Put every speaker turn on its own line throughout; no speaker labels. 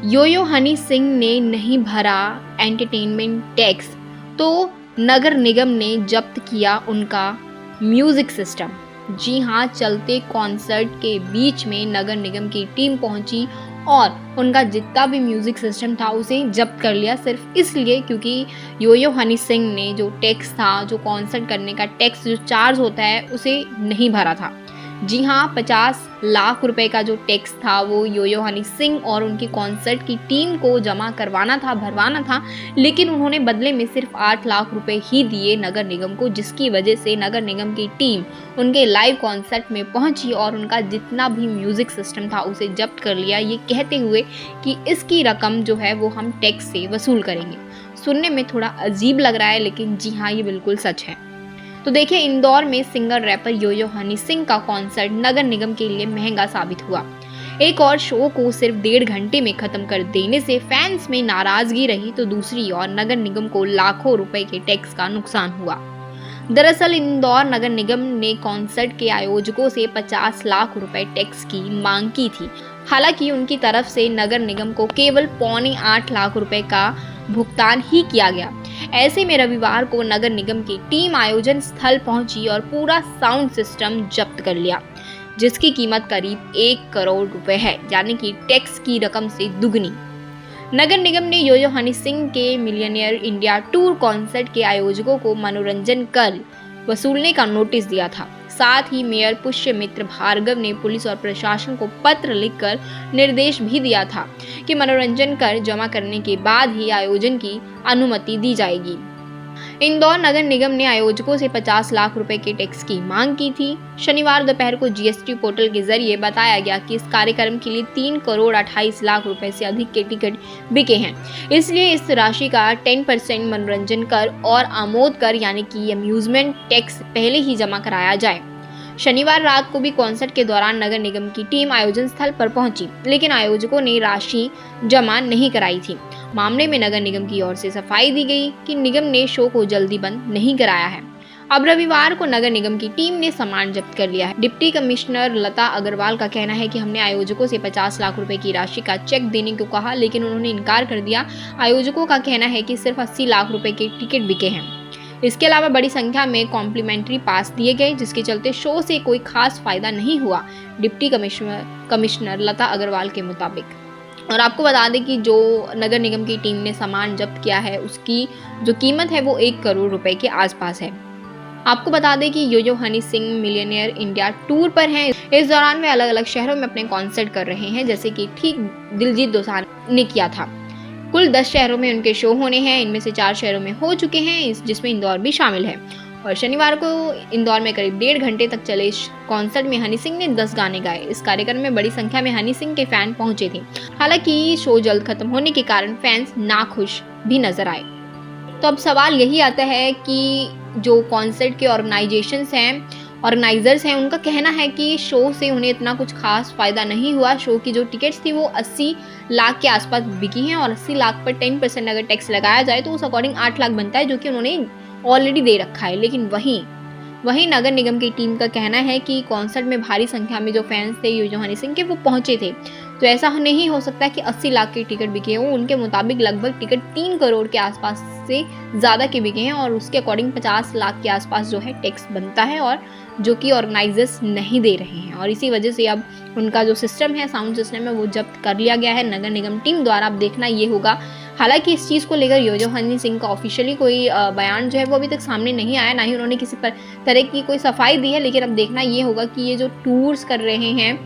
योयो हनी सिंह ने नहीं भरा एंटरटेनमेंट टैक्स, तो नगर निगम ने जब्त किया उनका म्यूजिक सिस्टम। जी हाँ, चलते कॉन्सर्ट के बीच में नगर निगम की टीम पहुंची और उनका जितना भी म्यूजिक सिस्टम था उसे जब्त कर लिया, सिर्फ इसलिए क्योंकि योयो हनी सिंह ने जो टैक्स था, जो कॉन्सर्ट करने का टैक्स जो चार्ज होता है, उसे नहीं भरा था। जी हाँ, 50 लाख रुपए का जो टैक्स था वो योयो हनी सिंह और उनकी कॉन्सर्ट की टीम को जमा करवाना था, भरवाना था, लेकिन उन्होंने बदले में सिर्फ 8 लाख रुपए ही दिए नगर निगम को, जिसकी वजह से नगर निगम की टीम उनके लाइव कॉन्सर्ट में पहुंची और उनका जितना भी म्यूजिक सिस्टम था उसे जब्त कर लिया, ये कहते हुए कि इसकी रकम जो है वो हम टैक्स से वसूल करेंगे। सुनने में थोड़ा अजीब लग रहा है, लेकिन जी हाँ, ये बिल्कुल सच है। तो देखिए, इंदौर में सिंगर रैपर योयो हनी सिंह का कॉन्सर्ट नगर निगम के लिए महंगा साबित हुआ। एक और शो को सिर्फ 1.5 घंटे में खत्म कर देने से फैंस में नाराजगी रही, तो दूसरी ओर नगर निगम को लाखों रुपए के टैक्स का नुकसान हुआ। दरअसल इंदौर नगर निगम ने कॉन्सर्ट के आयोजकों से 50 लाख रुपए टैक्स की मांग की थी। हालांकि उनकी तरफ से नगर निगम को केवल 7.25 लाख रुपए का भुगतान ही किया गया। ऐसे में रविवार को नगर निगम की टीम आयोजन स्थल पहुंची और पूरा साउंड सिस्टम जब्त कर लिया, जिसकी कीमत करीब 1 करोड़ रुपए है, यानी कि टैक्स की रकम से दुगनी। नगर निगम ने योयो हनी सिंह के मिलियनेयर इंडिया टूर कॉन्सर्ट के आयोजकों को मनोरंजन कर वसूलने का नोटिस दिया था। साथ ही मेयर पुष्यमित्र भार्गव ने पुलिस और प्रशासन को पत्र लिखकर निर्देश भी दिया था कि मनोरंजन कर जमा करने के बाद ही आयोजन की अनुमति दी जाएगी। इंदौर नगर निगम ने आयोजकों से 50 लाख रुपए के टैक्स की मांग की थी। शनिवार दोपहर को जीएसटी पोर्टल के जरिए बताया गया कि इस कार्यक्रम के लिए 3 करोड़ 28 लाख रुपए से अधिक के टिकट बिके हैं, इसलिए इस राशि का 10% मनोरंजन कर और आमोद कर यानी कि अम्यूजमेंट टैक्स पहले ही जमा कराया जाए। शनिवार रात को भी कॉन्सर्ट के दौरान नगर निगम की टीम आयोजन स्थल पर पहुंची, लेकिन आयोजकों ने राशि जमा नहीं कराई थी। मामले में नगर निगम की ओर से सफाई दी गई कि निगम ने शो को जल्दी बंद नहीं कराया है। अब रविवार को नगर निगम की टीम ने सामान जब्त कर लिया है। डिप्टी कमिश्नर लता अग्रवाल का कहना है कि हमने आयोजकों से 50 लाख रुपए की राशि का चेक देने को कहा, लेकिन उन्होंने इनकार कर दिया। आयोजकों का कहना है कि सिर्फ 80 लाख रुपए के टिकट बिके हैं। इसके अलावा बड़ी संख्या में कॉम्प्लीमेंट्री पास दिए गए, जिसके चलते शो से कोई खास फायदा नहीं हुआ, डिप्टी कमिश्नर लता अग्रवाल के मुताबिक। और आपको बता दें कि जो नगर निगम की टीम ने सामान जब्त किया है उसकी जो कीमत है वो 1 करोड़ रुपए के आसपास है। आपको बता दें कि Yo Yo Honey Singh millionaire India tour पर हैं। इस दौरान वे अलग अलग शहरों में अपने कॉन्सर्ट कर रहे हैं, जैसे कि ठीक दिलजीत दोसांझ ने किया था। कुल 10 शहरों में उनके शो होने हैं, इनमें से 4 शहरों में हो चुके हैं, जिसमें इंदौर भी शामिल है। और शनिवार को इंदौर में करीब 1.5 घंटे तक चले इस कॉन्सर्ट में हनी सिंह ने 10 गाने गाए। इस कार्यक्रम में बड़ी संख्या में हनी सिंह के फैन पहुंचे थे। हालांकि शो जल्द खत्म होने के कारण फैंस नाखुश भी नजर आए। तो अब सवाल यही आता है कि जो कॉन्सर्ट के ऑर्गेनाइजर्स हैं उनका कहना है कि शो से उन्हें इतना कुछ खास फायदा नहीं हुआ। शो की जो टिकट्स थी वो 80 लाख के आसपास बिकी हैं और 80 लाख पर 10% अगर टैक्स लगाया जाए तो उस अकॉर्डिंग 8 लाख बनता है, जो कि उन्होंने ऑलरेडी दे रखा है। लेकिन वहीं नगर निगम की टीम का कहना है कि कॉन्सर्ट में भारी संख्या में जो फैंस थे योयो हनी सिंह के वो पहुंचे थे, तो ऐसा नहीं हो सकता कि 80 लाख के टिकट बिके हों। उनके मुताबिक लगभग टिकट 3 करोड़ के आसपास से ज़्यादा के बिके हैं और उसके अकॉर्डिंग 50 लाख के आसपास जो है टैक्स बनता है, और जो कि ऑर्गेनाइजर्स नहीं दे रहे हैं। और इसी वजह से अब उनका जो सिस्टम है, साउंड सिस्टम है, वो जब्त कर लिया गया है नगर निगम टीम द्वारा। अब देखना ये होगा। हालांकि इस चीज़ को लेकर योयो हनी सिंह का ऑफिशियली कोई बयान जो है वो अभी तक सामने नहीं आया, ना ही उन्होंने किसी पर तरह की कोई सफाई दी है। लेकिन अब देखना ये होगा कि ये जो टूर्स कर रहे हैं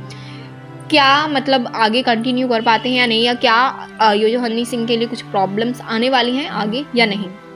क्या मतलब आगे कंटिन्यू कर पाते हैं या नहीं, या क्या योयो हनी सिंह के लिए कुछ प्रॉब्लम्स आने वाली हैं आगे या नहीं।